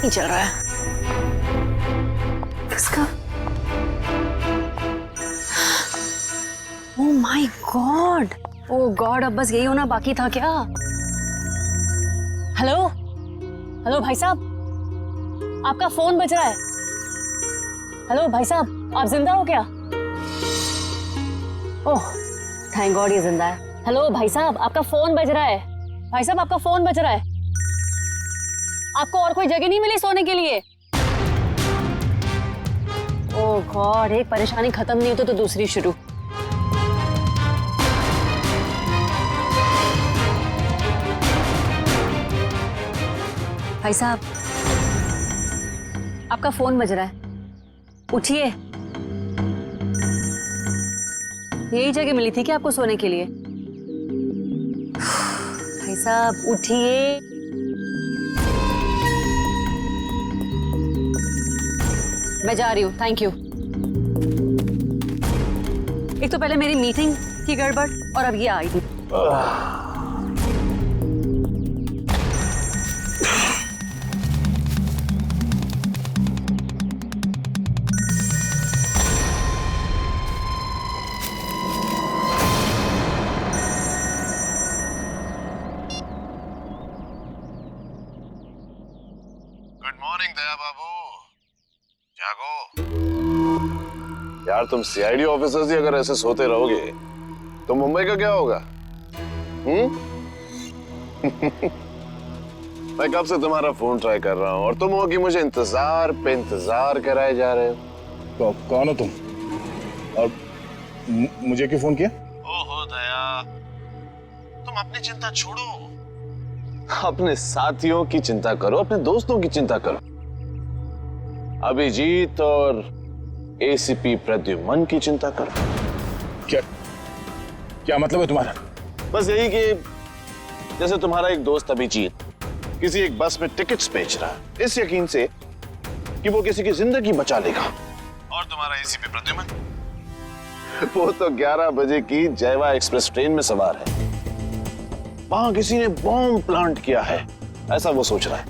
नहीं चल रहा है इसका। Oh my God, oh God, अब बस यही होना बाकी था क्या? हेलो हेलो भाई साहब, आपका फोन बज रहा है। हेलो भाई साहब, आप जिंदा हो क्या? ओह थैंक गॉड ये जिंदा है। हेलो भाई साहब, आपका फोन बज रहा है। भाई साहब आपका फोन बज रहा है। आपको और कोई जगह नहीं मिली सोने के लिए? ओह गॉड, एक परेशानी खत्म नहीं होती तो दूसरी शुरू। भाई साहब आपका फोन बज रहा है, उठिए। यही जगह मिली थी क्या आपको सोने के लिए? भाई साहब उठिए। मैं जा रही हूँ, थैंक यू। एक तो पहले मेरी मीटिंग की गड़बड़ और अब ये आई थी। गुड मॉर्निंग दया बाबू, जागो। यार तुम सीआईडी ऑफिसर्स ही अगर ऐसे सोते रहोगे तो मुंबई का क्या होगा? मैं कब से तुम्हारा फोन ट्राई कर रहा हूं और तुम हो कि मुझे इंतजार पे इंतजार कराए जा रहे हो। तो कौन हो तुम और मुझे क्यों फोन किया? ओहो दया, तुम अपनी चिंता छोड़ो, अपने साथियों की चिंता करो, अपने दोस्तों की चिंता करो। अभिजीत और एसीपी प्रद्युमन की चिंता करो। क्या क्या मतलब है तुम्हारा? बस यही कि जैसे तुम्हारा एक दोस्त अभिजीत किसी एक बस में टिकट्स बेच रहा है इस यकीन से कि वो किसी की जिंदगी बचा लेगा, और तुम्हारा एसीपी प्रद्युमन वो तो 11 बजे की जयवा एक्सप्रेस ट्रेन में सवार है, वहां किसी ने बॉम्ब प्लांट किया है ऐसा वो सोच रहा है।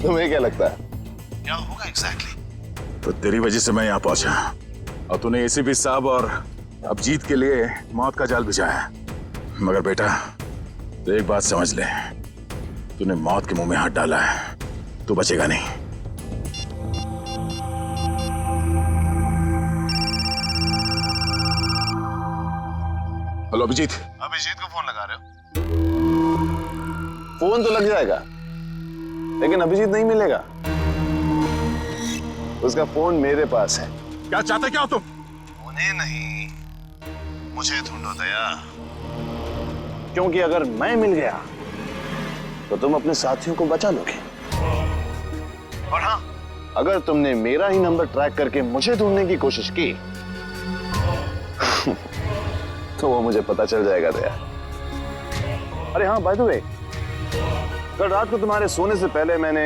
तुम्हें क्या लगता है क्या होगा एग्जैक्टली? तो तेरी वजह से मैं यहाँ पहुंचा और तूने एसीपी साहब और अभिजीत के लिए मौत का जाल बिछाया। मगर बेटा तो एक बात समझ ले, तूने मौत के मुंह में हाथ डाला है, तू बचेगा नहीं। हेलो अभिजीत। अभिजीत को फोन लगा रहे हो? फोन तो लग जाएगा लेकिन अभिजीत नहीं मिलेगा, उसका फोन मेरे पास है। क्या चाहते क्या हो तुम? उन्हें नहीं, मुझे ढूंढो दया, क्योंकि अगर मैं मिल गया तो तुम अपने साथियों को बचा लोगे, और हाँ अगर तुमने मेरा ही नंबर ट्रैक करके मुझे ढूंढने की कोशिश की तो वो मुझे पता चल जाएगा दया। अरे हाँ बाय द वे, कल रात को तुम्हारे सोने से पहले मैंने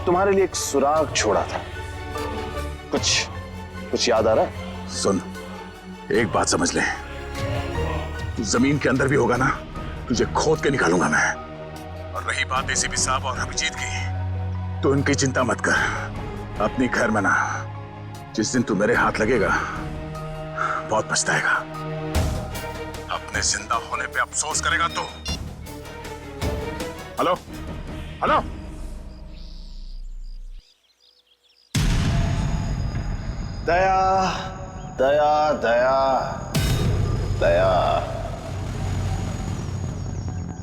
तुम्हारे लिए एक सुराग छोड़ा था, कुछ याद आ रहा है? सुन, एक बात समझ ले, तू जमीन के अंदर भी होगा ना, तुझे खोद के निकालूंगा मैं। और रही बात एसीपी साहब और अभिजीत की, तो उनकी चिंता मत कर, अपनी खैर मना। जिस दिन तू मेरे हाथ लगेगा बहुत पछताएगा, अपने जिंदा होने पे अफसोस करेगा तू। हेलो हेलो, दया दया दया दया,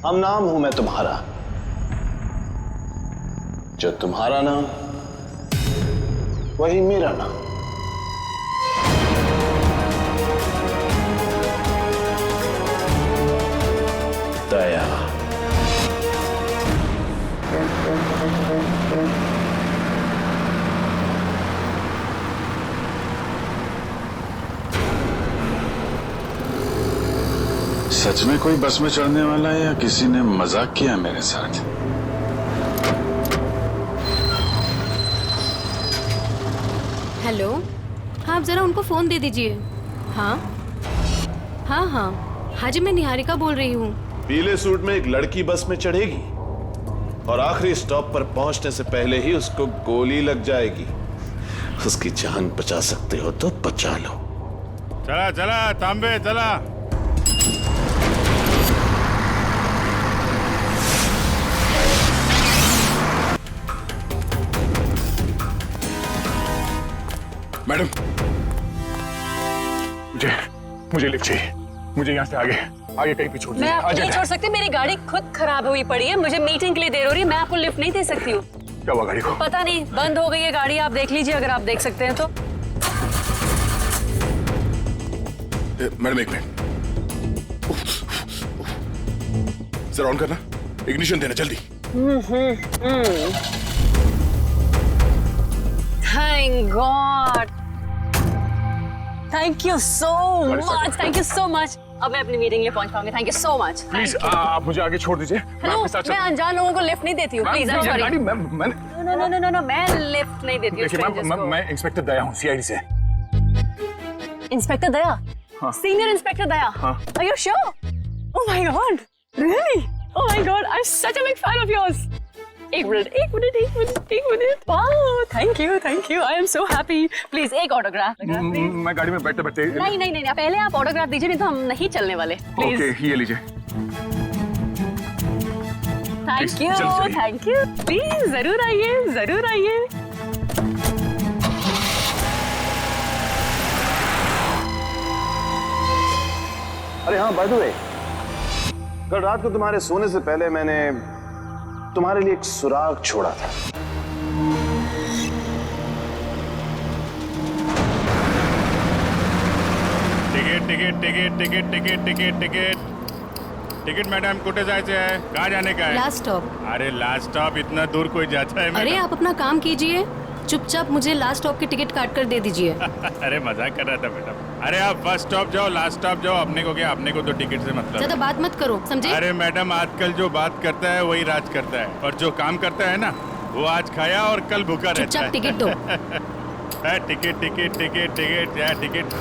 हम नाम हूं मैं तुम्हारा, जो तुम्हारा नाम वही मेरा नाम। दया। सच में कोई बस में चढ़ने वाला है या किसी ने मजाक किया मेरे साथ? हेलो, हाँ आप जरा उनको फोन दे दीजिए। हाँ हाँ हाँ हाँ जी, मैं निहारिका बोल रही हूँ। पीले सूट में एक लड़की बस में चढ़ेगी और आखिरी स्टॉप पर पहुंचने से पहले ही उसको गोली लग जाएगी। उसकी जान बचा सकते हो तो बचा लो। चला चला तांबे चला। मैडम, मुझे लिफ्ट चाहिए। मुझे यहाँ से आगे कहीं भी छोड़ दीजिए। मैं आपको नहीं छोड़ सकती, मेरी गाड़ी खुद खराब हुई पड़ी है, मुझे मीटिंग के लिए देर हो रही है, मैं आपको लिफ्ट नहीं दे सकती हूँ। क्या हुआ गाड़ी को? पता नहीं, बंद हो गई है गाड़ी, आप देख लीजिए अगर आप देख सकते हैं तो। मैडम एक मिनट, सर ऑन करना, इग्निशन देना जल्दी। Thank God, thank you so much, thank you so much. अब मैं अपनी मीटिंग लिए पहुंच पाऊंगी। Thank you so much. Please आप मुझे आगे छोड़ दीजिए। हेलो, मैं अनजान लोगों को लिफ्ट नहीं देती हूँ, please. I am sorry. No, मैं लिफ्ट नहीं देती हूँ स्ट्रेंजर्स को। मैं इंस्पेक्टर दया हूँ, सीआईडी से। इंस्पेक्टर दया? हाँ। सीनियर इंस्पेक्टर दया? हाँ। Are you sure? Oh my God, really? Oh my God, I'm such a big fan of yours. एक minute. Wow, thank you. I am so happy. Please एक autograph. मैं गाड़ी में बैठते बैठते। नहीं, पहले आप ऑटोग्राफ दीजिए, नहीं तो हम नहीं चलने वाले। प्लीज। ओके, ये लीजिए। Thank you. प्लीज जरूर आइए। अरे हाँ, बाय द वे, कल रात को तुम्हारे सोने से पहले मैंने तुम्हारे लिए एक सुराग छोड़ा था। टिकट मैडम, कुठे जायचे आहे? कहाँ जाने का है? Last stop. अरे लास्ट स्टॉप इतना दूर कोई जाता है? अरे मैडम? आप अपना काम कीजिए, चुपचाप मुझे लास्ट स्टॉप की टिकट काट कर दे दीजिए। अरे मजाक कर रहा था मैडम। अरे आप फर्स्ट स्टॉप जाओ, लास्ट स्टॉप जाओ, अपने को क्या, अपने को तो टिकट से मतलब। ज्यादा बात मत करो, समझे? अरे मैडम, आजकल जो बात करता है वही राज करता है, और जो काम करता है ना वो आज खाया और कल भूखा रहता चुपचाप है। टिकट दो। टिकट।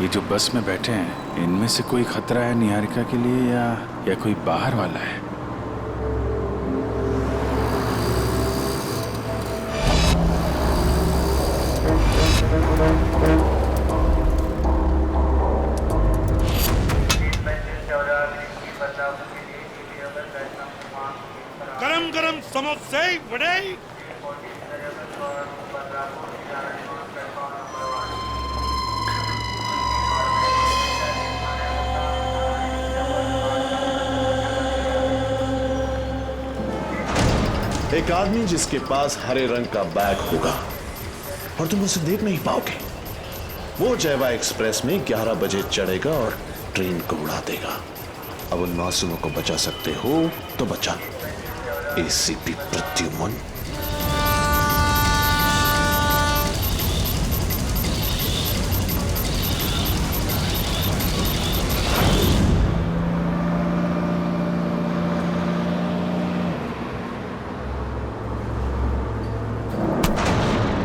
ये जो बस में बैठे हैं, इनमें से कोई खतरा है निहारिका के लिए या कोई बाहर वाला है? गरम समोसे वड़े। एक आदमी जिसके पास हरे रंग का बैग होगा और तुम उसे देख नहीं पाओगे, वो जयवा एक्सप्रेस में 11 बजे चढ़ेगा और ट्रेन को उड़ा देगा। अब उन मासूमों को बचा सकते हो तो बचा लो। एसीपी प्रद्युमन।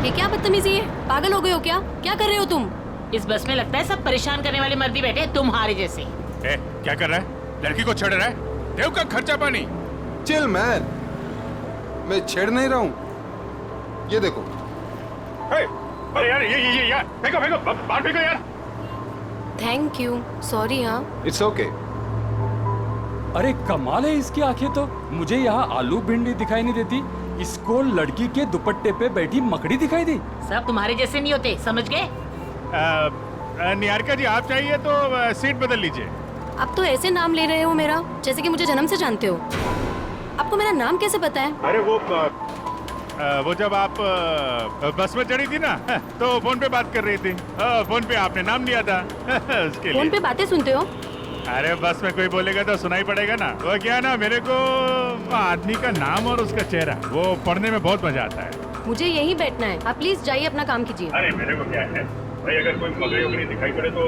ये क्या बदतमीजी है? पागल हो गए हो क्या? क्या कर रहे हो तुम? इस बस में लगता है सब परेशान करने वाले मर्दी बैठे हैं तुम्हारे जैसे। क्या कर रहा है? लड़की को छेड़ रहा है? देव का खर्चा पानी। चिल मैन, मैं छेड़ नहीं रहा हूँ। ये देखो। अरे यार, ये यार, फेंको बाहर फेंको यार। Thank you, sorry. हाँ, इट्स ओके। अरे कमाल है इसकी आंखें तो। मुझे यहाँ आलू भिंडी दिखाई नहीं देती, इसको लड़की के दुपट्टे पे बैठी मकड़ी दिखाई दी। सब तुम्हारे जैसे नहीं होते, समझ गए? निहारिका जी, आप चाहिए तो सीट बदल लीजिए। आप तो ऐसे नाम ले रहे हो मेरा, जैसे कि मुझे जन्म से जानते हो। आपको मेरा नाम कैसे पता है? अरे वो जब आप बस में चढ़ी थी ना, तो फोन पे बात कर रही थी। फोन पे आपने नाम लिया था उसके फोन लिए। पे बातें सुनते हो? अरे बस में कोई बोलेगा तो सुनाई पड़ेगा ना। वो क्या ना, मेरे को आदमी का नाम और उसका चेहरा वो पढ़ने में बहुत मजा आता है। मुझे यहीं बैठना है, आप प्लीज जाइए, अपना काम कीजिए। अरे मेरे को क्या है भाई, अगर कोई मगरी उगरी दिखाई पड़े तो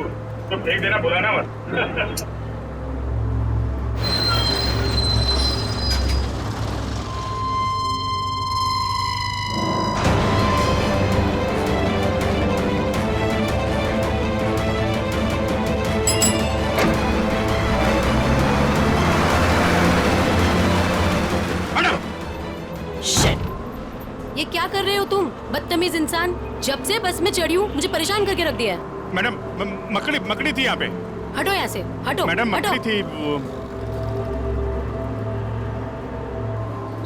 फेंक देना, बुलाना मत। ये क्या कर रहे हो तुम, बदतमीज इंसान। जब से बस में चढ़ी हूँ मुझे परेशान करके रख दिया है। मैडम मकड़ी थी यहाँ पे। हटो यहाँ से, हटो। मैडम हटो। मकड़ी थी वो।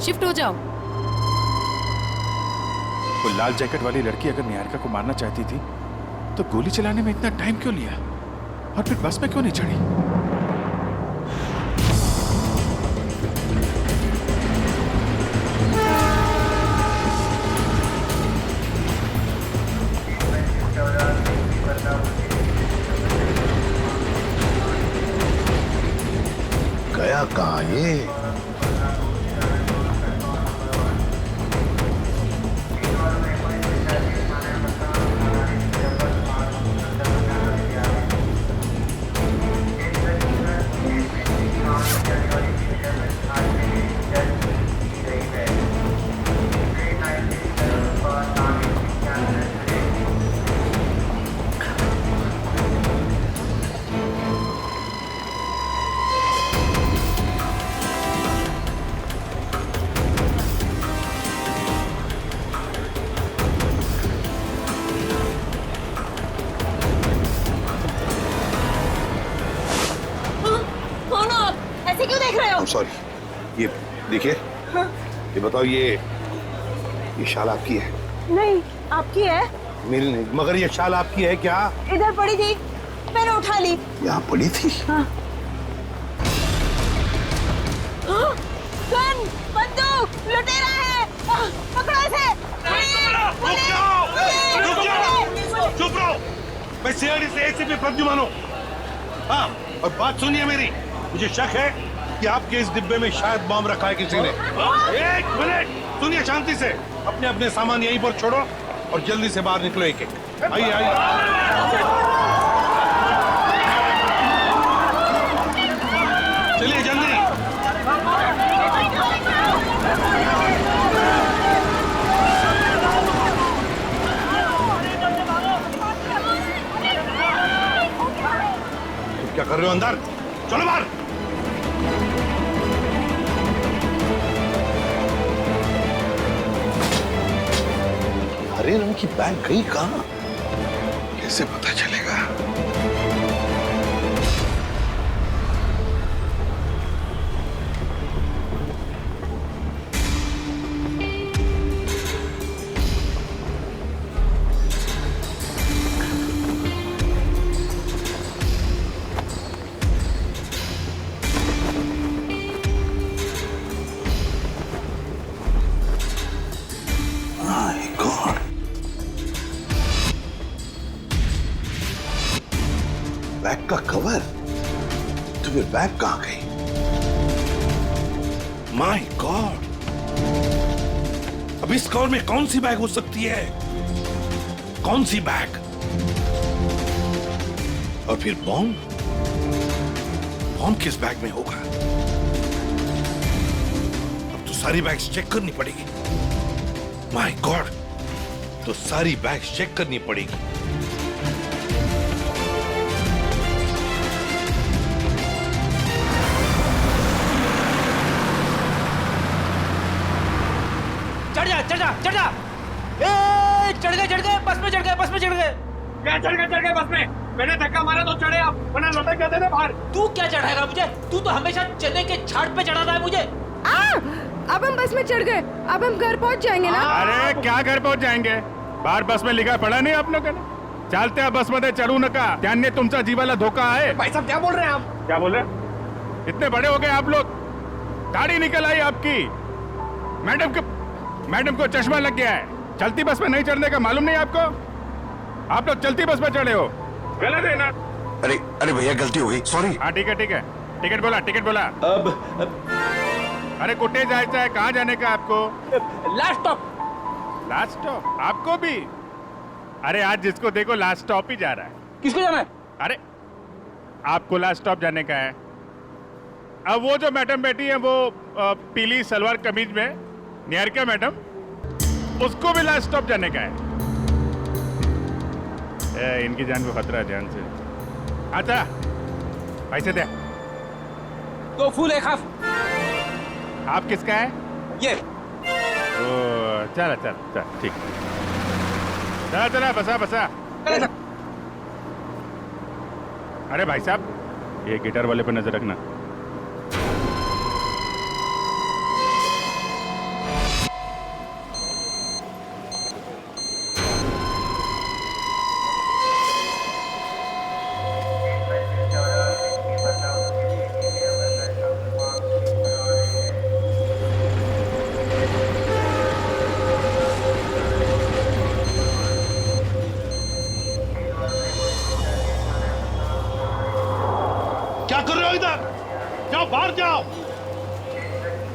शिफ्ट हो जाओ। वो लाल जैकेट वाली लड़की अगर निहारिका को मारना चाहती थी तो गोली चलाने में इतना टाइम क्यों लिया, और फिर बस में क्यों नहीं चढ़ी? गया कहाँ ये? ऐसे क्यों देख रहे हो? सॉरी, ये देखिए। हाँ? ये बताओ, ये शाल आपकी है? नहीं, आपकी है। मेरी नहीं, मगर ये शाल आपकी है क्या? इधर पड़ी थी, मैंने उठा ली। यहाँ पड़ी थी? हाँ। हाँ? गन, बंदूक, लुटेरा है। पकड़ो इसे। चुप रहो। मैं सीआईडी से एसीपी प्रद्युमन हूँ। हाँ, और बात सुनिए मेरी। मुझे शक है कि आपके इस डिब्बे में शायद बम रखा है किसी ने। एक मिनट सुनिए शांति से। अपने अपने सामान यहीं पर छोड़ो और जल्दी से बाहर निकलो। एक एक आइए आइए। चलिए जल्दी। तुम क्या कर रहे हो अंदर? चलो बाहर। हरे रंग की बैग गई कहाँ? कैसे पता चलेगा? बैग का कवर? तो फिर बैग कहाँ गई? माय गॉड, अब इस कवर में कौन सी बैग हो सकती है? कौन सी बैग? और फिर बॉम्ब? बॉम्ब किस बैग में होगा? अब तो सारी बैग्स चेक करनी पड़ेगी। माय गॉड, तो सारी बैग्स चेक करनी पड़ेगी। चढ़ जा। ए, चढ़ गए, बस में चढ़ गए। क्या चढ़ गए बस में? मैंने धक्का मारा तो चढ़े आप, वरना लटक जाते थे बाहर। तू क्या चढ़ाएगा मुझे? तू तो हमेशा चने के छाट पे चढ़ाता है मुझे। अब हम बस में चढ़ गए, अब हम घर पहुंच जाएंगे ना? अरे क्या घर पहुंच जाएंगे? बाहर बस में लिखा पड़ा नहीं आप लोगों ने? चालते बस मध्ये चढ़ू नका, त्याने तुमचा जीवाला धोका आहे। भाई साहब क्या बोल रहे हैं आप? क्या बोल रहे? इतने बड़े हो गए आप लोग, दाढ़ी निकल आई आपकी। मैडम को चश्मा लग गया है। चलती बस में नहीं चढ़ने का मालूम नहीं आपको? आप लोग चलती बस में चढ़े हो, गलत है ना? अरे भैया गलती हो गई, सॉरी। हाँ ठीक है। टिकट बोला। अब अरे कुटे जायचं है? कहाँ जाने का आपको? लास्ट स्टॉप आपको भी? अरे आज जिसको देखो लास्ट स्टॉप ही जा रहा है। किसको जाना है? अरे आपको लास्ट स्टॉप जाने का है। अब वो जो मैडम बैठी है वो पीली सलवार कमीज में, निहारिका मैडम, उसको भी लास्ट स्टॉप जाने का है। इनकी जान को खतरा है, ध्यान से। अच्छा पैसे दे। 2 फूल 1 हाफ। आप किसका है? ये चला चला चला ठीक चला चला बसा बसा अरे भाई साहब ये गिटार वाले पर नजर रखना क्या कर रहे हो इधर? जाओ बाहर जाओ।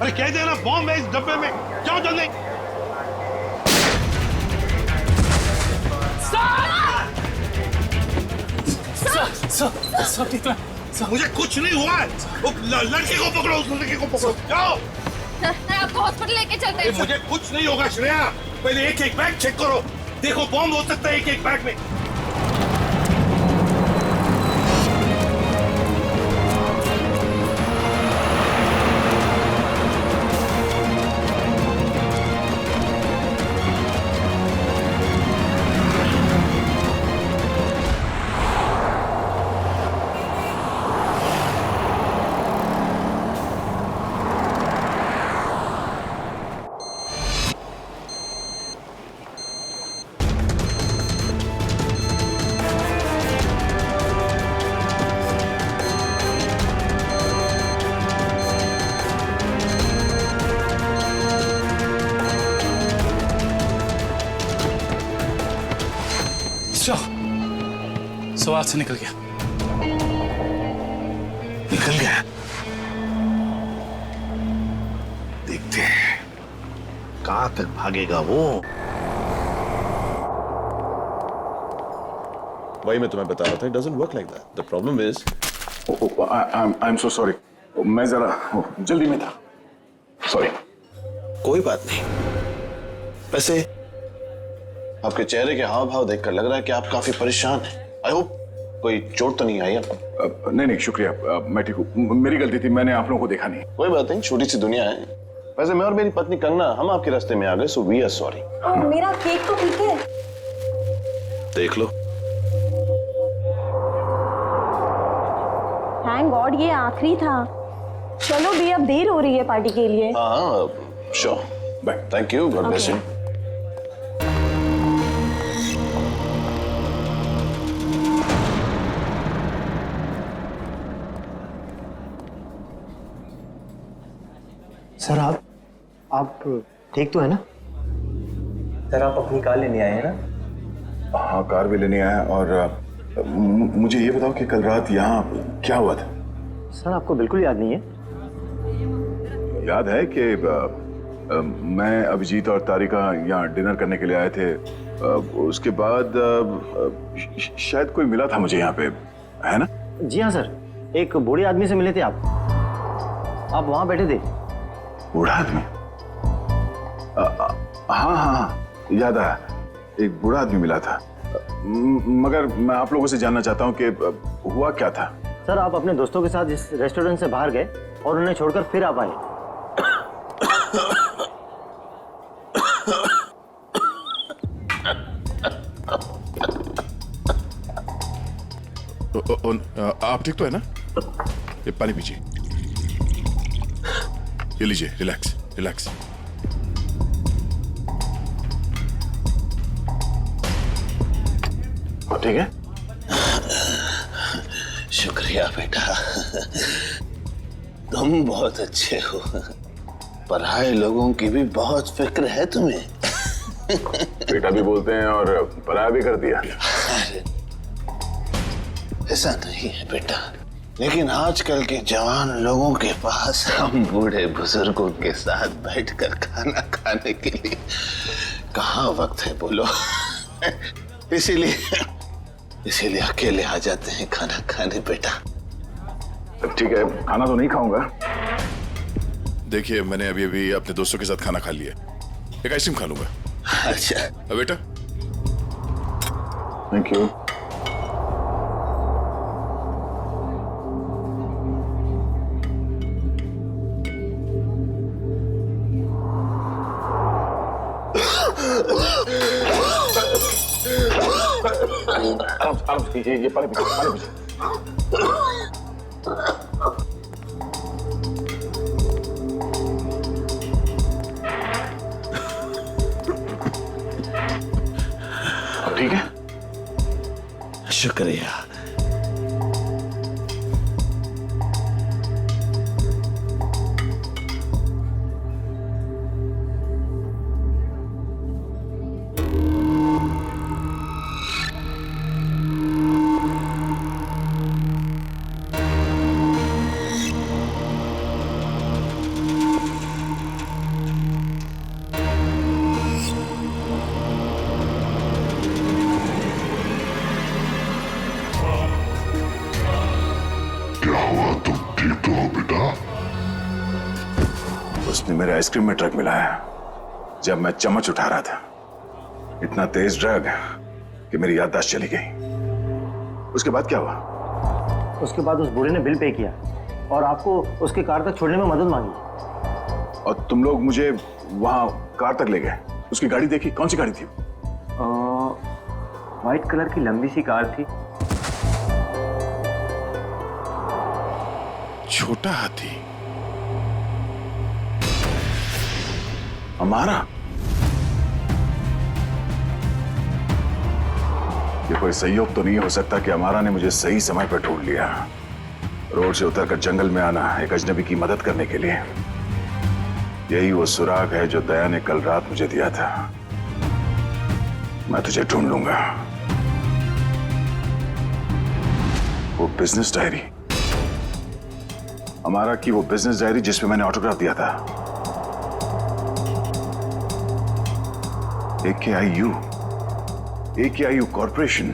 अरे कह देना बॉम्ब है इस डब्बे में। जाओ जल्दी। मुझे कुछ नहीं हुआ है। वो लड़के को पकड़ो, उस लड़के को पकड़ो। जाओ। आपको हॉस्पिटल लेके चलते हैं। मुझे कुछ नहीं होगा श्रेया। पहले एक एक बैग चेक करो। देखो बॉम्ब हो सकता है एक एक बैग में। सवाल से निकल गया देखते हैं कहां तक भागेगा वो। वही मैं तुम्हें बता रहा था, it doesn't work like that. The problem is I'm so sorry. मैं जरा जल्दी में था, सॉरी। कोई बात नहीं। वैसे आपके चेहरे के हाव भाव देखकर लग रहा है कि आप काफी परेशान हैं। आई होप कोई चोट तो नहीं आई आपको? नहीं शुक्रिया, मैं ठीक हूँ। मेरी गलती थी, मैंने आप लोगों को देखा नहीं। कोई बात नहीं, छोटी सी दुनिया है। वैसे मैं और मेरी पत्नी कंगना हम आपके रास्ते में आ गए, सो वी आर सॉरी। मेरा केक तो ठीक है। देख लो। थैंक गॉड ये आखिरी था। चलो भी अब देर हो रही है पार्टी के लिए। हाँ sure, bye. Thank you, God bless you. Sir आप ठीक तो है ना? सर आप अपनी कार लेने आए हैं ना? हाँ कार भी लेने आया। और मुझे ये बताओ कि कल रात यहाँ क्या हुआ था? सर आपको बिल्कुल याद नहीं है? याद है कि मैं, अभिजीत और तारिका यहाँ डिनर करने के लिए आए थे। उसके बाद शायद कोई मिला था मुझे यहाँ पे, है ना? जी हाँ सर, एक बूढ़े आदमी से मिले थे आप वहाँ बैठे थे। बूढ़ा आदमी? हाँ हाँ याद आया, एक बूढ़ा आदमी मिला था। मगर मैं आप लोगों से जानना चाहता हूँ कि हुआ क्या था? सर आप अपने दोस्तों के साथ इस रेस्टोरेंट से बाहर गए और उन्हें छोड़कर फिर आप आए। आप ठीक तो है ना? ये पानी पीजिए, ये लीजिए, रिलैक्स रिलैक्स। ठीक है? शुक्रिया बेटा, तुम बहुत अच्छे हो। पराए लोगों की भी बहुत फिक्र है तुम्हें। बेटा भी बोलते हैं और पराया भी कर दिया। ऐसा नहीं है बेटा, लेकिन आजकल के जवान लोगों के पास हम बूढ़े बुजुर्गों के साथ बैठकर खाना खाने के लिए कहाँ वक्त है बोलो। इसीलिए अकेले आ जाते हैं खाना खाने बेटा। ठीक है, खाना तो नहीं खाऊंगा। देखिए मैंने अभी अभी अपने दोस्तों के साथ खाना खा लिया, एक आइसक्रीम खा लूंगा। अच्छा बेटा, थैंक यू। आराम से, ये पानी पीजिए। अब ठीक है? शुक्रिया। उसने मेरे आइसक्रीम में ड्रग मिलाया जब मैं चम्मच उठा रहा था। इतना तेज ड्रग कि मेरी याददाश्त चली गई। उसके बाद क्या हुआ? उसके बाद उस बूढ़े ने बिल पे किया और आपको उसके कार तक छोड़ने में मदद मांगी। और तुम लोग मुझे वहां कार तक ले गए। उसकी गाड़ी देखी? कौन सी गाड़ी थी? व्हाइट कलर की लंबी सी कार थी। छोटा हाथी हमारा? ये कोई संयोग तो नहीं हो सकता कि हमारा ने मुझे सही समय पर ढूंढ लिया, रोड से उतरकर जंगल में आना एक अजनबी की मदद करने के लिए। यही वो सुराग है जो दया ने कल रात मुझे दिया था। मैं तुझे ढूंढ लूंगा। वो बिजनेस डायरी, हमारा की वो बिजनेस डायरी जिसमें मैंने ऑटोग्राफ दिया था। AKIU corporation.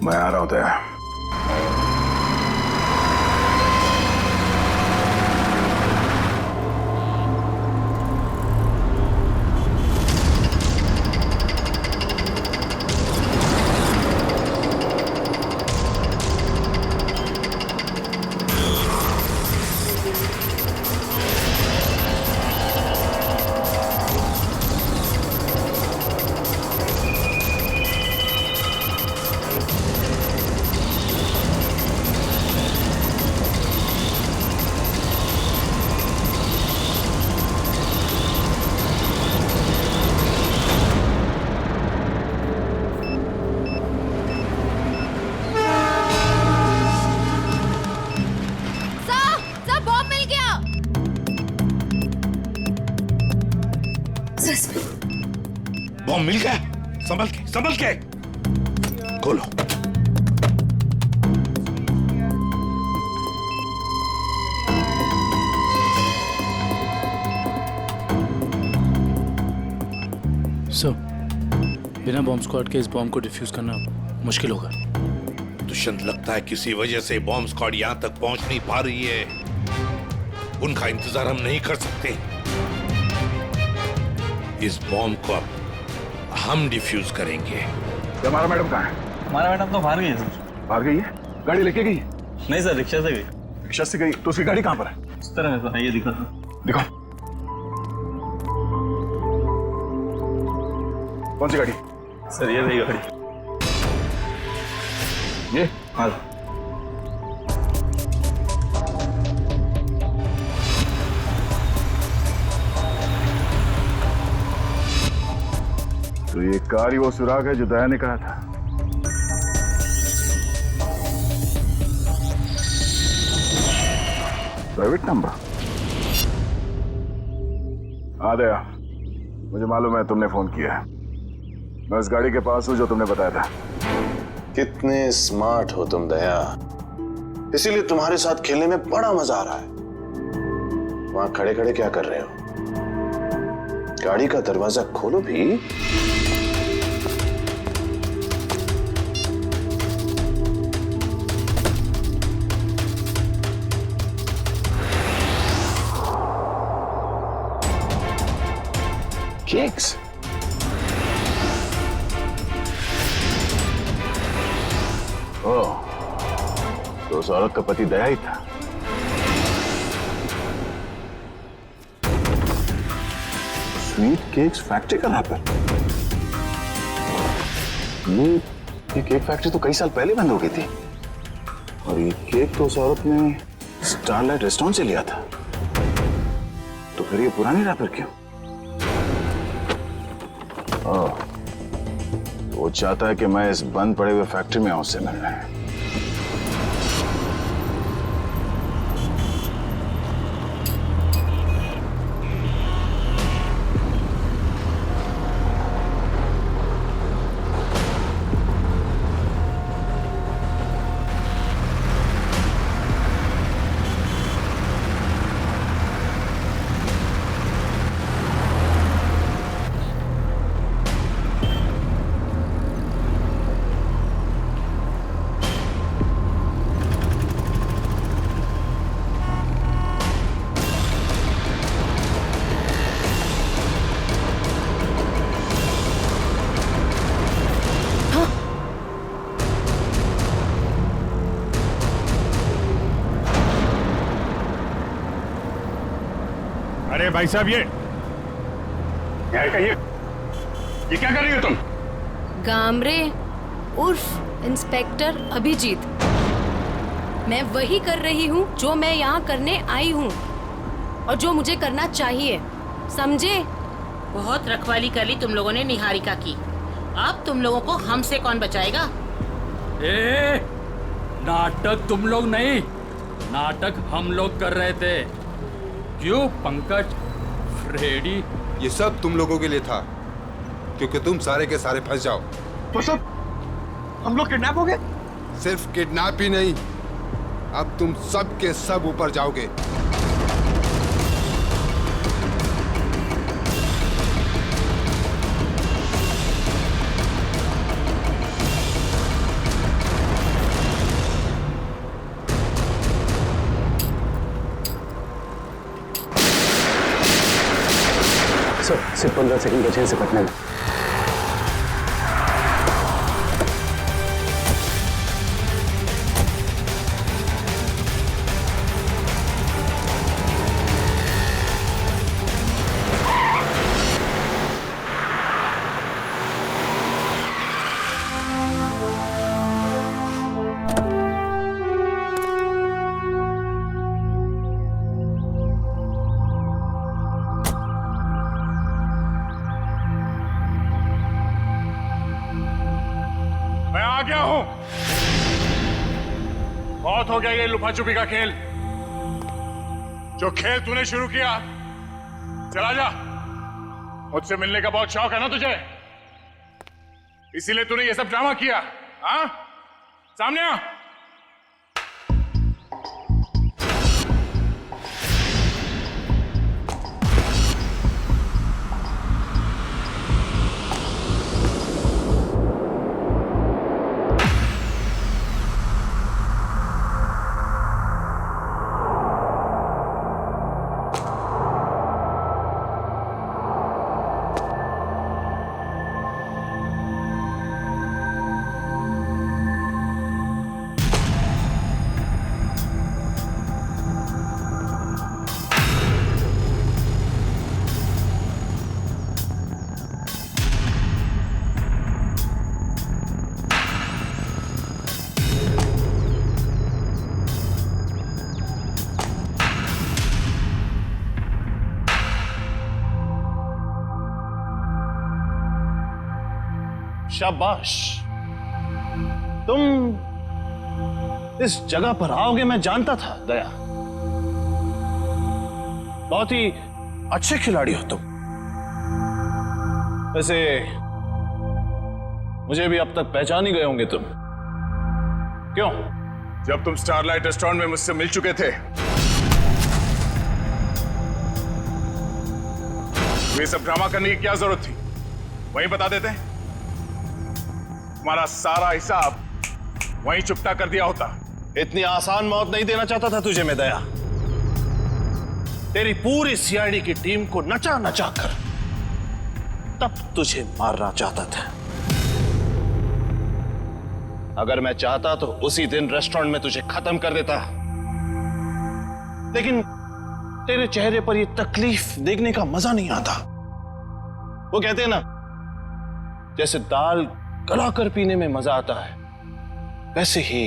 मैं आ रहा हूं दया। बॉम्ब मिल गया। संभल के खोलो। सर, बिना बॉम्ब स्क्वाड के इस बॉम्ब को डिफ्यूज करना मुश्किल होगा। दुष्यंत, लगता है किसी वजह से बॉम्ब स्क्वाड यहां तक पहुंच नहीं पा रही है। उनका इंतजार हम नहीं कर सकते। इस बॉम्ब को अब हम डिफ्यूज करेंगे। हमारा मैडम कहाँ है? हमारा मैडम तो बाहर गई है सर। बाहर गई है? गाड़ी लेके गई? नहीं सर, रिक्शा से गई। रिक्शा से गई? तो उसकी गाड़ी कहाँ पर है? इस तरह है सर, ये दिखा। दिखाओ। कौन सी गाड़ी? सर ये रही गाड़ी। ये? हाँ। तो ये कार ही वो सुराग है जो दया ने कहा था। Private number? हाँ दया, मुझे मालूम है तुमने फोन किया है। मैं उस गाड़ी के पास हूं जो तुमने बताया था। कितने स्मार्ट हो तुम दया, इसीलिए तुम्हारे साथ खेलने में बड़ा मजा आ रहा है। वहां खड़े खड़े क्या कर रहे हो? गाड़ी का दरवाजा खोलो भी। केक्स? ओह, तो उस औरत का पति दया ही था। स्वीट केक्स फैक्ट्री का रैपर? ये केक फैक्ट्री तो कई साल पहले बंद हो गई थी और ये केक तो उस औरत ने स्टारलाइट रेस्टोरेंट से लिया था। तो फिर ये पुरानी रैपर क्यों? तो वो चाहता है कि मैं इस बंद पड़े हुए फैक्ट्री में आऊं उससे मिलने। अरे भाई साहब, ये क्या कर रही हो तुम? गामरे उर्फ इंस्पेक्टर अभिजीत, मैं वही कर रही हूँ जो मैं यहाँ करने आई हूँ और जो मुझे करना चाहिए, समझे? बहुत रखवाली कर ली तुम लोगों ने निहारिका की। अब तुम लोगों को हमसे कौन बचाएगा? ए, नाटक तुम लोग नहीं, नाटक हम लोग कर रहे थे। क्यों पंकज, फ्रेडी? ये सब तुम लोगों के लिए था, क्योंकि तुम सारे के सारे फंस जाओ। तो सब हम लोग किडनैप हो गए? सिर्फ किडनैप ही नहीं, अब तुम सब के सब ऊपर जाओगे। सर सिर्फ 15 सेकंड बचे से पटने में। गया हूं। बहुत हो गया ये लुका छुपी का खेल। जो खेल तूने शुरू किया, चला जा। मुझसे मिलने का बहुत शौक है ना तुझे, इसीलिए तूने ये सब ड्रामा किया। हाँ, सामने आ। शाबाश, तुम इस जगह पर आओगे मैं जानता था दया। बहुत ही अच्छे खिलाड़ी हो तुम। वैसे मुझे भी अब तक पहचान ही गए होंगे तुम। क्यों? जब तुम स्टारलाइट रेस्टोरेंट में मुझसे मिल चुके थे, ये सब ड्रामा करने की क्या जरूरत थी? वहीं बता देते। हमारा सारा हिसाब वहीं चुपता कर दिया होता। इतनी आसान मौत नहीं देना चाहता था तुझे मैं दया। तेरी पूरी सीआईडी की टीम को नचा नचा कर तब तुझे मारना चाहता था। अगर मैं चाहता तो उसी दिन रेस्टोरेंट में तुझे खत्म कर देता, लेकिन तेरे चेहरे पर यह तकलीफ देखने का मजा नहीं आता। वो कहते हैं ना, जैसे दाल गलाकर पीने में मजा आता है, वैसे ही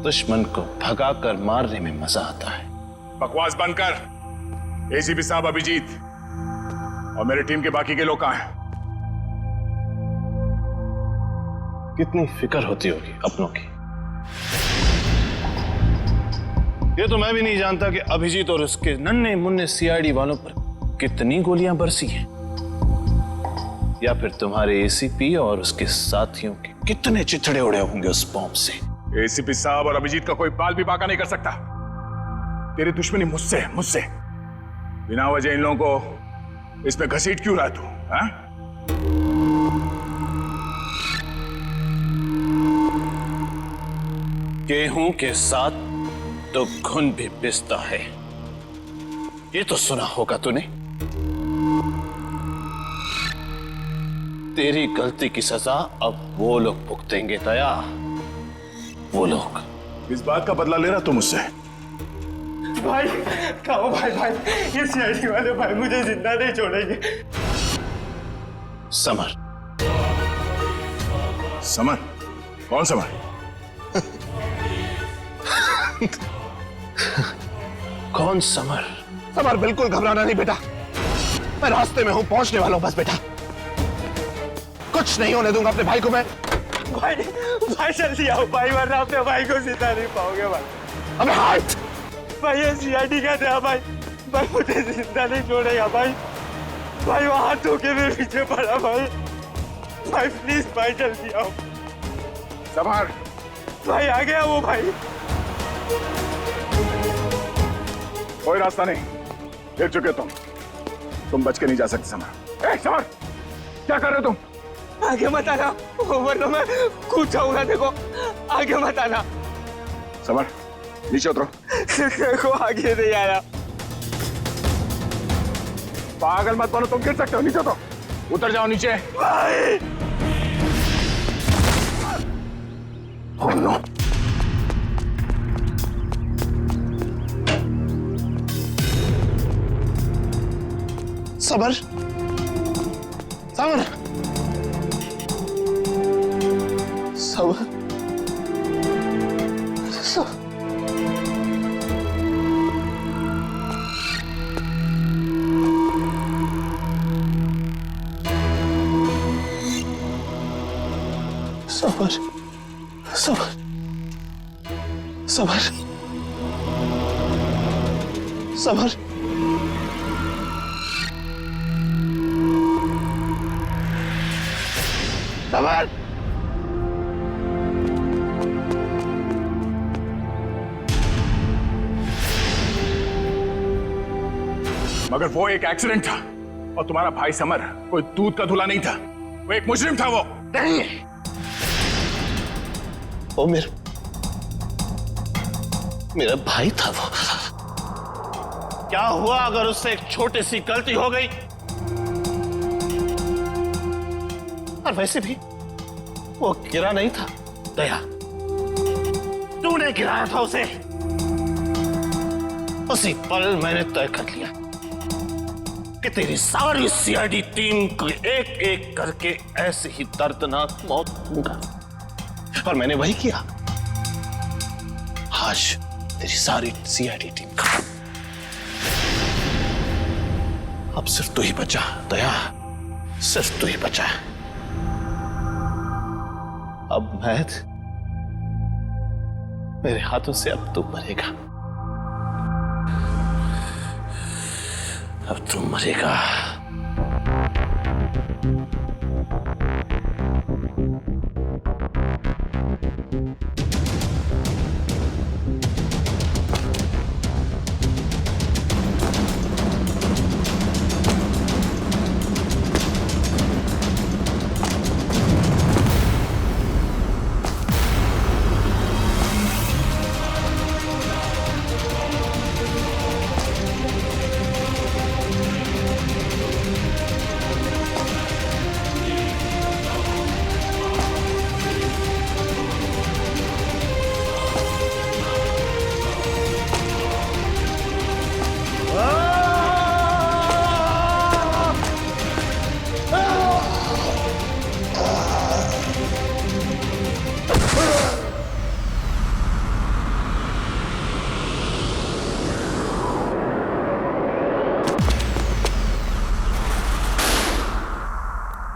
दुश्मन को भगाकर मारने में मजा आता है। बकवास बंद कर। एसीपी साहब, अभिजीत और मेरी टीम के बाकी के लोग कहां हैं? कितनी फिक्र होती होगी अपनों की। ये तो मैं भी नहीं जानता कि अभिजीत और उसके नन्हे मुन्ने सीआईडी वालों पर कितनी गोलियां बरसी हैं, या फिर तुम्हारे एसीपी और उसके साथियों के कितने चिथड़े उड़े होंगे उस बॉम्ब से। एसीपी साहब और अभिजीत का कोई बाल भी बाका नहीं कर सकता। तेरी दुश्मनी मुझसे मुझसे बिना वजह इन लोगों को इस पे घसीट क्यों रहा तू? हाँ? गेहूं के साथ तो घुन भी पिसता है, ये तो सुना होगा तूने। तेरी गलती की सजा अब वो लोग भुगतेंगे दया, वो लोग। इस बात का बदला ले रहा तू मुझसे? भाई खाओ भाई, ये सीआईडी वाले भाई मुझे जिंदा नहीं छोड़ेंगे। समर। समर? कौन समर? कौन समर? समर, बिल्कुल घबराना नहीं बेटा, मैं रास्ते में हूं, पहुंचने वाला हूं बस बेटा। कुछ नहीं होने दूंगा अपने भाई को मैं। भाई जल्दी आओ भाई, वरना अपने भाई को जिंदा नहीं पाओगे भाई। अबे हाथ! भाई ये सीआईडी का था भाई मुझे जिंदा नहीं छोड़ेगा भाई। वहां हाथ धोके मेरे पीछे पड़ा भाई प्लीज भाई जल्दी आओ। समर! भाई आ गया वो भाई। कोई रास्ता नहीं, गिर चुके तुम बच के नहीं जा सकते समर। समर, क्या कर रहे हो तुम? आगे मत आना, वरना मैं कूद जाऊंगा। देखो आगे मत आना। समर, नीचे उतरो। देखो आगे नहीं आया। पागल मत बनो, तुम गिर सकते हो। नीचे उतरो, उतर जाओ नीचे। भाई Oh no. Summer, summer, summer, summer, summer, summer, summer, summer. मगर वो एक एक्सीडेंट था और तुम्हारा भाई समर कोई दूध का धुला नहीं था, वो एक मुजरिम था। वो नहीं, वो मेरा भाई था। वो क्या हुआ अगर उससे एक छोटी सी गलती हो गई? और वैसे भी वो गिरा नहीं था दया, तूने गिराया था उसे। उसी पल मैंने तय कर लिया कि तेरी सारी सीआईडी टीम को एक एक करके ऐसे ही दर्दनाक मौत दूंगा, और मैंने वही किया। आज तेरी सारी सीआईडी टीम खत्म। अब सिर्फ तू ही बचा दया, सिर्फ तू ही बचा। अब मेरे हाथों से अब तू मरेगा, अब तू मरेगा।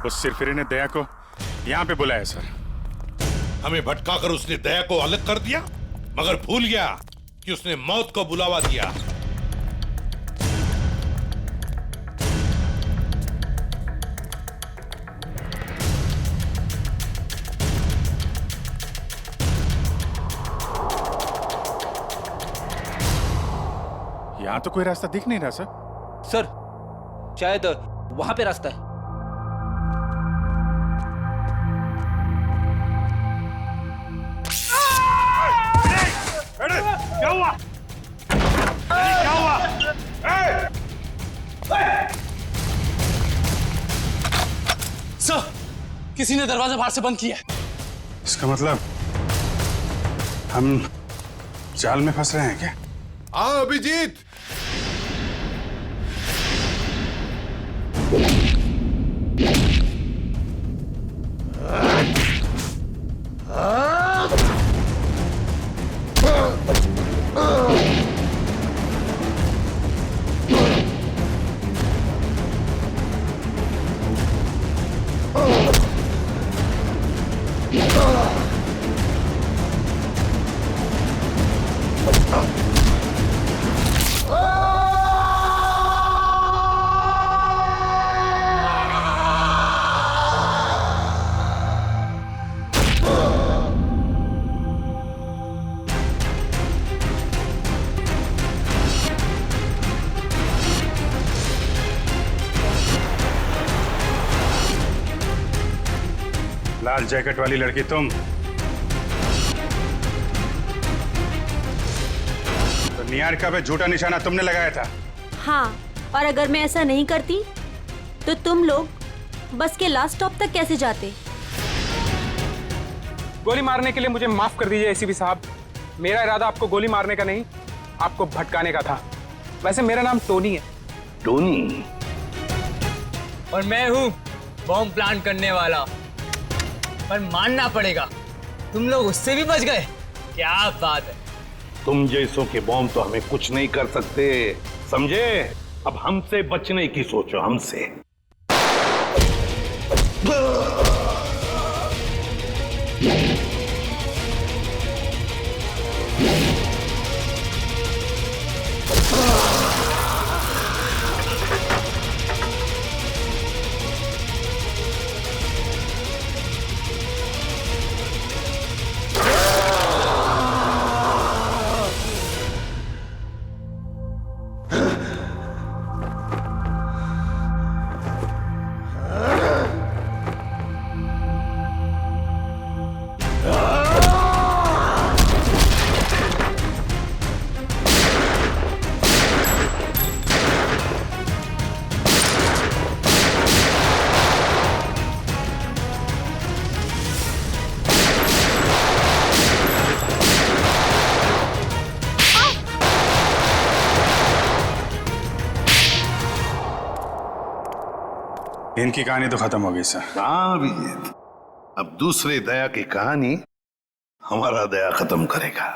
उस सिरफिरे ने दया को यहाँ पे बुलाया सर। हमें भटकाकर उसने दया को अलग कर दिया, मगर भूल गया कि उसने मौत को बुलावा दिया। यहाँ तो कोई रास्ता दिख नहीं रहा सर। सर शायद वहां पे रास्ता है। क्या हुआ? क्या हुआ? सर, किसी ने दरवाजा बाहर से बंद किया है। इसका मतलब हम जाल में फंस रहे हैं क्या? हाँ अभिजीत, लाल जैकेट वाली लड़की तुम, तो निहारिका पे झूठा निशाना तुमने लगाया था। हाँ, और अगर मैं ऐसा नहीं करती तो तुम लोग बस के लास्ट स्टॉप तक कैसे जाते? गोली मारने के लिए मुझे माफ कर दीजिए एसीपी साहब। मेरा इरादा आपको गोली मारने का नहीं, आपको भटकाने का था। वैसे मेरा नाम टोनी है। टोनी? और मैं हूँ बॉम्ब प्लांट करने वाला। पर मानना पड़ेगा, तुम लोग उससे भी बच गए। क्या बात है। तुम जैसों के बॉम्ब तो हमें कुछ नहीं कर सकते, समझे? अब हमसे बचने की सोचो, हमसे। इनकी कहानी तो खत्म हो गई सर। हाँ अभिजीत, अब दूसरे दया की कहानी हमारा दया खत्म करेगा।